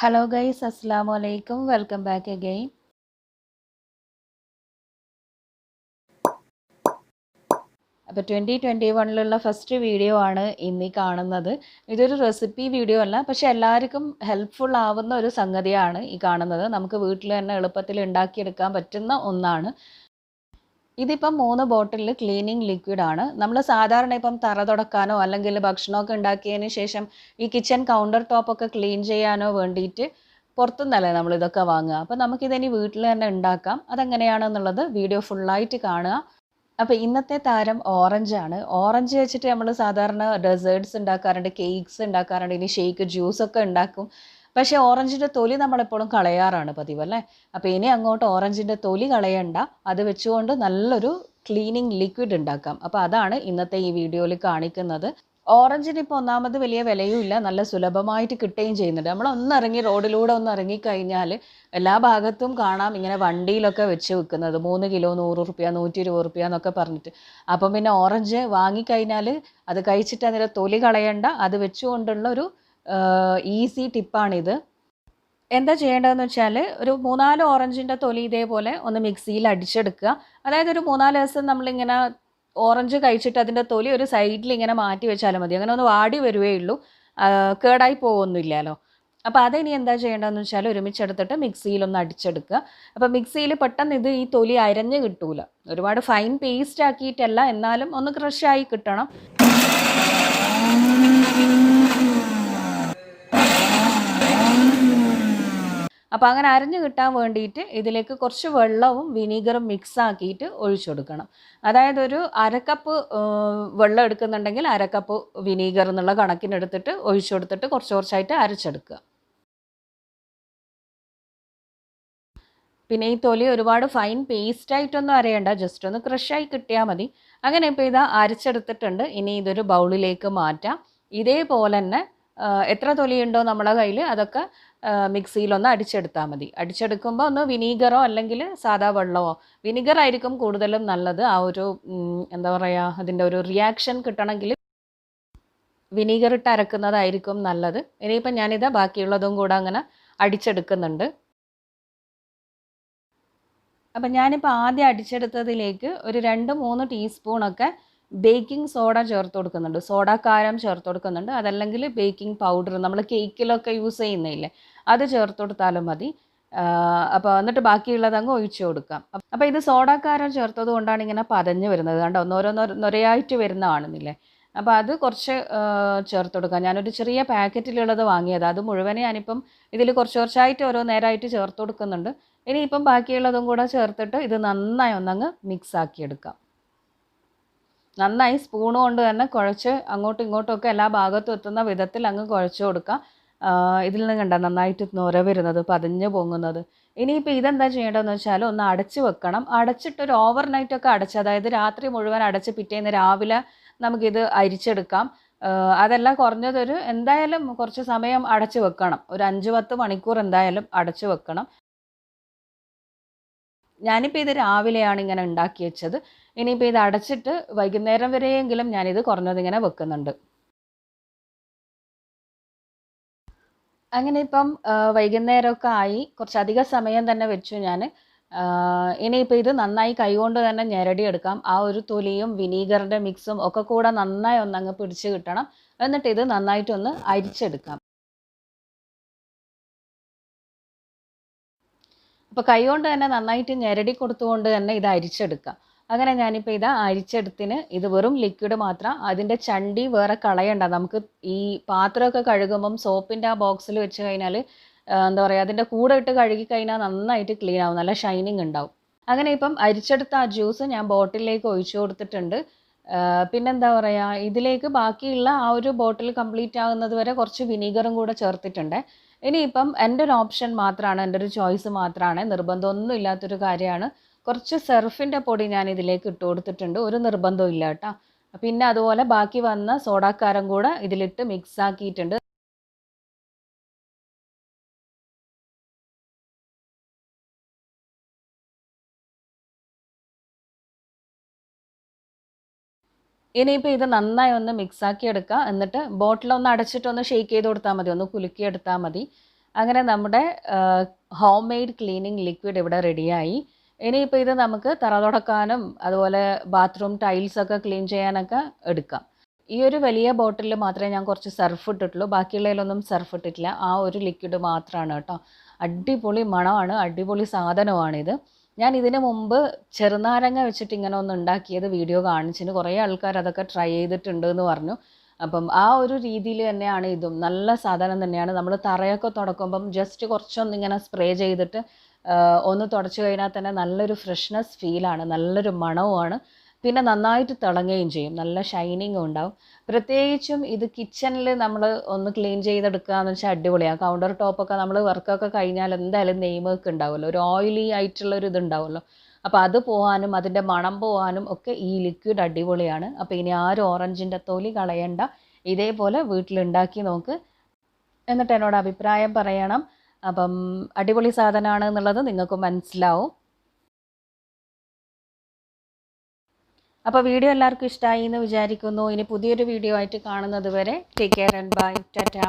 Hello guys, Assalamu alaikum. Welcome back again. അപ്പോൾ 2021 first video ആണ് ഇന്ന് കാണുന്നത്. ഇതൊരു റെസിപ്പി വീഡിയോ അല്ല, പക്ഷെ എല്ലാവർക്കും ഹെൽപ്ഫുൾ ആവുന്ന ഒരു സംഗതിയാണ് ഈ കാണുന്നത്. നമുക്ക് വീട്ടിൽ തന്നെ എളുപ്പത്തിൽ ഉണ്ടാക്കിയെടുക്കാൻ പറ്റുന്ന ഒന്നാണ്. ഇതിപ്പം 3 ബോട്ടിലിൽ ക്ലീനിങ് ലിക്വിഡ് ആണ്. നമ്മൾ സാധാരണ ഇപ്പം തറ തുടക്കാനോ അല്ലെങ്കിൽ ഭക്ഷണമൊക്കെ ഉണ്ടാക്കിയതിന് ശേഷം ഈ കിച്ചൺ കൗണ്ടർ ടോപ്പൊക്കെ ക്ലീൻ ചെയ്യാനോ വേണ്ടിയിട്ട് പുറത്തുനിന്നല്ലേ നമ്മളിതൊക്കെ വാങ്ങുക. അപ്പോൾ നമുക്കിതിനി വീട്ടിൽ തന്നെ ഉണ്ടാക്കാം. അതെങ്ങനെയാണെന്നുള്ളത് വീഡിയോ ഫുള്ളായിട്ട് കാണുക. അപ്പോൾ ഇന്നത്തെ താരം ഓറഞ്ചാണ്. ഓറഞ്ച് വെച്ചിട്ട് നമ്മൾ സാധാരണ ഡെസേർട്ട്സ് ഉണ്ടാക്കാറുണ്ട്, കേക്ക്സ് ഉണ്ടാക്കാറുണ്ട്, ഇനി ഷേക്ക് ജ്യൂസൊക്കെ ഉണ്ടാക്കും. പക്ഷേ ഓറഞ്ചിൻ്റെ തൊലി നമ്മളെപ്പോഴും കളയാറാണ് പതിവ് അല്ലേ. അപ്പോൾ ഇനി അങ്ങോട്ട് ഓറഞ്ചിൻ്റെ തൊലി കളയണ്ട, അത് വെച്ചുകൊണ്ട് നല്ലൊരു ക്ലീനിങ് ലിക്വിഡ് ഉണ്ടാക്കാം. അപ്പോൾ അതാണ് ഇന്നത്തെ ഈ വീഡിയോയിൽ കാണിക്കുന്നത്. ഓറഞ്ചിന് ഇപ്പോൾ ഒന്നാമത് വലിയ വിലയും ഇല്ല, നല്ല സുലഭമായിട്ട് കിട്ടുകയും ചെയ്യുന്നുണ്ട്. നമ്മളൊന്നിറങ്ങി റോഡിലൂടെ ഒന്ന് ഇറങ്ങിക്കഴിഞ്ഞാൽ എല്ലാ ഭാഗത്തും കാണാം ഇങ്ങനെ വണ്ടിയിലൊക്കെ വെച്ച് വിൽക്കുന്നത് 3 കിലോ 100 റുപ്യ 120 റുപ്യ എന്നൊക്കെ പറഞ്ഞിട്ട്. അപ്പം പിന്നെ ഓറഞ്ച് വാങ്ങിക്കഴിഞ്ഞാൽ അത് കഴിച്ചിട്ട് അതിൻ്റെ തൊലി കളയണ്ട, അത് വെച്ചുകൊണ്ടുള്ള ഒരു ഈസി ടിപ്പാണിത്. എന്താ ചെയ്യേണ്ടതെന്ന് വെച്ചാൽ ഒരു 3-4 ഓറഞ്ചിൻ്റെ തൊലി ഇതേപോലെ ഒന്ന് മിക്സിയിൽ അടിച്ചെടുക്കുക. അതായത് ഒരു 3-4 ദിവസം നമ്മളിങ്ങനെ ഓറഞ്ച് കഴിച്ചിട്ട് അതിൻ്റെ തൊലി ഒരു സൈഡിൽ ഇങ്ങനെ മാറ്റി വെച്ചാലും മതി. അങ്ങനെ ഒന്ന് വാടി വരുവേ ഉള്ളൂ, കേടായി പോകുന്നില്ലല്ലോ. അപ്പോൾ അതിനി എന്താ ചെയ്യേണ്ടതെന്ന് വെച്ചാൽ ഒരുമിച്ചെടുത്തിട്ട് മിക്സിയിലൊന്ന് അടിച്ചെടുക്കുക. അപ്പോൾ മിക്സിയിൽ പെട്ടെന്ന് ഈ തൊലി അരഞ്ഞ് കിട്ടൂല, ഒരുപാട് ഫൈൻ പേസ്റ്റ് ആക്കിയിട്ടല്ല, എന്നാലും ഒന്ന് ക്രഷായി കിട്ടണം. അപ്പോൾ അങ്ങനെ അരഞ്ഞു കിട്ടാൻ വേണ്ടിയിട്ട് ഇതിലേക്ക് കുറച്ച് വെള്ളവും വിനീഗറും മിക്സ് ആക്കിയിട്ട് ഒഴിച്ചു കൊടുക്കണം. അതായത് ഒരു അരക്കപ്പ് വെള്ളം എടുക്കുന്നുണ്ടെങ്കിൽ അരക്കപ്പ് വിനീഗർ എന്നുള്ള കണക്കിനെടുത്തിട്ട് ഒഴിച്ചു കൊടുത്തിട്ട് കുറച്ച് കുറച്ചായിട്ട് അരച്ചെടുക്കുക. പിന്നെ ഈ തൊലി ഒരുപാട് ഫൈൻ പേസ്റ്റായിട്ടൊന്നും അരയണ്ട, ജസ്റ്റ് ഒന്ന് ക്രഷായി കിട്ടിയാൽ മതി. അങ്ങനെ ഇപ്പോൾ ഇത് അരച്ചെടുത്തിട്ടുണ്ട്. ഇനി ഇതൊരു ബൗളിലേക്ക് മാറ്റാം. ഇതേപോലെ തന്നെ എത്ര തൊലിയുണ്ടോ നമ്മളെ കയ്യിൽ അതൊക്കെ മിക്സിയിലൊന്ന് അടിച്ചെടുത്താൽ മതി. അടിച്ചെടുക്കുമ്പോൾ ഒന്ന് വിനീഗറോ അല്ലെങ്കിൽ സാദാ വെള്ളമോ, വിനീഗർ ആയിരിക്കും കൂടുതലും നല്ലത്. ആ ഒരു എന്താ പറയുക, അതിൻ്റെ ഒരു റിയാക്ഷൻ കിട്ടണമെങ്കിൽ വിനീഗർ ഇട്ട് അരക്കുന്നതായിരിക്കും നല്ലത്. ഇനിയിപ്പം ഞാനിത് ബാക്കിയുള്ളതും കൂടെ അങ്ങനെ അടിച്ചെടുക്കുന്നുണ്ട്. അപ്പം ഞാനിപ്പോൾ ആദ്യം അടിച്ചെടുത്തതിലേക്ക് ഒരു 2-3 ടീസ്പൂണൊക്കെ ബേക്കിംഗ് സോഡ ചേർത്ത് കൊടുക്കുന്നുണ്ട്, സോഡാക്കാരം ചേർത്ത് കൊടുക്കുന്നുണ്ട്. അതല്ലെങ്കിൽ ബേക്കിംഗ് പൗഡർ നമ്മൾ കേക്കിലൊക്കെ യൂസ് ചെയ്യുന്നില്ലേ, അത് ചേർത്ത് കൊടുത്താലും മതി. അപ്പോൾ എന്നിട്ട് ബാക്കിയുള്ളത് അങ്ങ് ഒഴിച്ചു കൊടുക്കാം. അപ്പോൾ ഇത് സോഡാക്കാരം ചേർത്തത് കൊണ്ടാണ് ഇങ്ങനെ പതഞ്ഞ് വരുന്നത്, കണ്ടോ, നൊരയായിട്ട് വരുന്ന കാണുന്നില്ലേ. അപ്പോൾ അത് കുറച്ച് ചേർത്ത് കൊടുക്കാം. ഞാനൊരു ചെറിയ പാക്കറ്റിലുള്ളത് വാങ്ങിയത്, അത് മുഴുവൻ ഞാനിപ്പം ഇതിൽ കുറച്ച് കുറച്ചായിട്ട് ഓരോ നേരമായിട്ട് ചേർത്ത് കൊടുക്കുന്നുണ്ട്. ഇനിയിപ്പം ബാക്കിയുള്ളതും കൂടെ ചേർത്തിട്ട് ഇത് നന്നായി ഒന്നങ്ങ് മിക്സ് ആക്കിയെടുക്കാം. നന്നായി സ്പൂൺ കൊണ്ട് തന്നെ കുഴച്ച് അങ്ങോട്ടും ഇങ്ങോട്ടും ഒക്കെ എല്ലാ ഭാഗത്തും എത്തുന്ന വിധത്തിൽ അങ്ങ് കുഴച്ച് കൊടുക്കാം. ഇതിൽ നിന്ന് കണ്ട നന്നായിട്ട് നൊര വരുന്നത്, പതിഞ്ഞ് പൊങ്ങുന്നത്. ഇനിയിപ്പോൾ ഇതെന്താ ചെയ്യേണ്ടതെന്ന് വെച്ചാൽ ഒന്ന് അടച്ച് വെക്കണം. അടച്ചിട്ടൊരു ഓവർനൈറ്റൊക്കെ അടച്ച്, അതായത് രാത്രി മുഴുവൻ അടച്ച് പിറ്റേന്ന് രാവിലെ നമുക്കിത് അരിച്ചെടുക്കാം. അതല്ല കുറഞ്ഞതൊരു എന്തായാലും കുറച്ച് സമയം അടച്ച് വെക്കണം, ഒരു 5-10 മണിക്കൂർ എന്തായാലും അടച്ച് വെക്കണം. ഞാനിപ്പോൾ ഇത് രാവിലെയാണ് ഇങ്ങനെ ഉണ്ടാക്കി വെച്ചത്. ഇനിയിപ്പോൾ ഇത് അടച്ചിട്ട് വൈകുന്നേരം വരെയെങ്കിലും ഞാനിത് കുറഞ്ഞതിങ്ങനെ വെക്കുന്നുണ്ട്. അങ്ങനെ ഇപ്പം വൈകുന്നേരമൊക്കെ ആയി, കുറച്ചധികം സമയം തന്നെ വെച്ചു ഞാൻ. ഇനിയിപ്പോൾ ഇത് നന്നായി കൈകൊണ്ട് തന്നെ ഞെരടിയെടുക്കാം. ആ ഒരു തൊലിയും വിനീഗറിൻ്റെ മിക്സും ഒക്കെ കൂടെ നന്നായി ഒന്നങ്ങ് പിടിച്ച് കിട്ടണം. എന്നിട്ട് ഇത് നന്നായിട്ടൊന്ന് അരിച്ചെടുക്കാം. അപ്പോൾ കൈകൊണ്ട് തന്നെ നന്നായിട്ട് ഞെരടി കൊടുത്തുകൊണ്ട് തന്നെ ഇത് അരിച്ചെടുക്കാം. അങ്ങനെ ഞാനിപ്പോൾ ഇത് അരിച്ചെടുത്തിന് ഇത് വെറും ലിക്വിഡ് മാത്രം, അതിൻ്റെ ചണ്ടി വേറെ കളയണ്ട. നമുക്ക് ഈ പാത്രമൊക്കെ കഴുകുമ്പം സോപ്പിൻ്റെ ആ ബോക്സിൽ വെച്ച് കഴിഞ്ഞാൽ എന്താ പറയുക, അതിൻ്റെ കൂടെ ഇട്ട് കഴുകി കഴിഞ്ഞാൽ നന്നായിട്ട് ക്ലീൻ ആവും, നല്ല ഷൈനിങ് ഉണ്ടാവും. അങ്ങനെ ഇപ്പം അരിച്ചെടുത്ത ആ ജ്യൂസ് ഞാൻ ബോട്ടിലേക്ക് ഒഴിച്ചു കൊടുത്തിട്ടുണ്ട്. പിന്നെന്താ പറയുക, ഇതിലേക്ക് ബാക്കിയുള്ള ആ ഒരു ബോട്ടിൽ കംപ്ലീറ്റ് ആകുന്നത് വരെ കുറച്ച് വിനീഗറും കൂടെ ചേർത്തിട്ടുണ്ട്. ഇനിയിപ്പം എൻ്റെ ഒരു ഓപ്ഷൻ മാത്രമാണ്, എൻ്റെ ഒരു ചോയ്സ് മാത്രമാണ്, നിർബന്ധമൊന്നും ഇല്ലാത്തൊരു കാര്യമാണ്. കുറച്ച് സർഫിൻ്റെ പൊടി ഞാൻ ഇതിലേക്ക് ഇട്ട് കൊടുത്തിട്ടുണ്ട്, ഒരു നിർബന്ധവും ഇല്ല കേട്ടോ. പിന്നെ അതുപോലെ ബാക്കി വന്ന സോഡാക്കാരം കൂടെ ഇതിലിട്ട് മിക്സ് ആക്കിയിട്ടുണ്ട്. ഇനിയിപ്പോൾ ഇത് നന്നായി ഒന്ന് മിക്സാക്കി എടുക്കുക. എന്നിട്ട് ബോട്ടിലൊന്ന് അടച്ചിട്ടൊന്ന് ഷേക്ക് ചെയ്ത് കൊടുത്താൽ മതി, ഒന്ന് കുലുക്കിയെടുത്താൽ മതി. അങ്ങനെ നമ്മുടെ ഹോം മെയ്ഡ് ക്ലീനിങ് ലിക്വിഡ് ഇവിടെ റെഡിയായി. ഇനിയിപ്പോൾ ഇത് നമുക്ക് തറ തുടക്കാനും അതുപോലെ ബാത്റൂം ടൈൽസൊക്കെ ക്ലീൻ ചെയ്യാനൊക്കെ എടുക്കാം. ഈ ഒരു വലിയ ബോട്ടിലിൽ മാത്രമേ ഞാൻ കുറച്ച് സർഫ് ഇട്ടിട്ടുള്ളൂ, ബാക്കിയുള്ളതിലൊന്നും സർഫ് ഇട്ടിട്ടില്ല. ആ ഒരു ലിക്വിഡ് മാത്രമാണ് കേട്ടോ. അടിപൊളി മണമാണ്, അടിപൊളി സാധനമാണിത്. ഞാൻ ഇതിന് മുമ്പ് ചെറുനാരങ്ങ വെച്ചിട്ട് ഇങ്ങനെ ഒന്ന് ഉണ്ടാക്കിയത് വീഡിയോ കാണിച്ചിന്, കുറേ ആൾക്കാർ അതൊക്കെ ട്രൈ ചെയ്തിട്ടുണ്ട് എന്ന് പറഞ്ഞു. അപ്പം ആ ഒരു രീതിയിൽ തന്നെയാണ് ഇതും. നല്ല സാധനം തന്നെയാണ്. നമ്മൾ തറയൊക്കെ തുടക്കുമ്പം ജസ്റ്റ് കുറച്ചൊന്നിങ്ങനെ സ്പ്രേ ചെയ്തിട്ട് ഒന്ന് തുടച്ച് കഴിഞ്ഞാൽ തന്നെ നല്ലൊരു ഫ്രഷ്നെസ് ഫീലാണ്, നല്ലൊരു മണവുമാണ്. പിന്നെ നന്നായിട്ട് തിളങ്ങുകയും ചെയ്യും, നല്ല ഷൈനിങ്ങും ഉണ്ടാവും. പ്രത്യേകിച്ചും ഇത് കിച്ചണിൽ നമ്മൾ ഒന്ന് ക്ലീൻ ചെയ്തെടുക്കുക എന്ന് വെച്ചാൽ അടിപൊളിയാണ്. കൗണ്ടർ ടോപ്പൊക്കെ നമ്മൾ വർക്കൊക്കെ കഴിഞ്ഞാൽ എന്തായാലും നെയ്മൊക്കെ ഉണ്ടാവുമല്ലോ, ഒരു ഓയിലി ആയിട്ടുള്ളൊരു ഇതുണ്ടാവുമല്ലോ. അപ്പോൾ അത് പോകാനും അതിൻ്റെ മണം പോകാനും ഒക്കെ ഈ ലിക്വിഡ് അടിപൊളിയാണ്. അപ്പോൾ ഇനി ആരും ഓറഞ്ചിൻ്റെ തൊലി കളയണ്ട, ഇതേപോലെ വീട്ടിലുണ്ടാക്കി നോക്ക്, എന്നിട്ട് എന്നോട് അഭിപ്രായം പറയണം. അപ്പം അടിപൊളി സാധനമാണ് എന്നുള്ളത് നിങ്ങൾക്ക് മനസ്സിലാവും. അപ്പോൾ വീഡിയോ എല്ലാവർക്കും ഇഷ്ടമായി എന്ന് വിചാരിക്കുന്നു. ഇനി പുതിയൊരു വീഡിയോ ആയിട്ട് കാണുന്നത് വരെ take care and bye, Tata.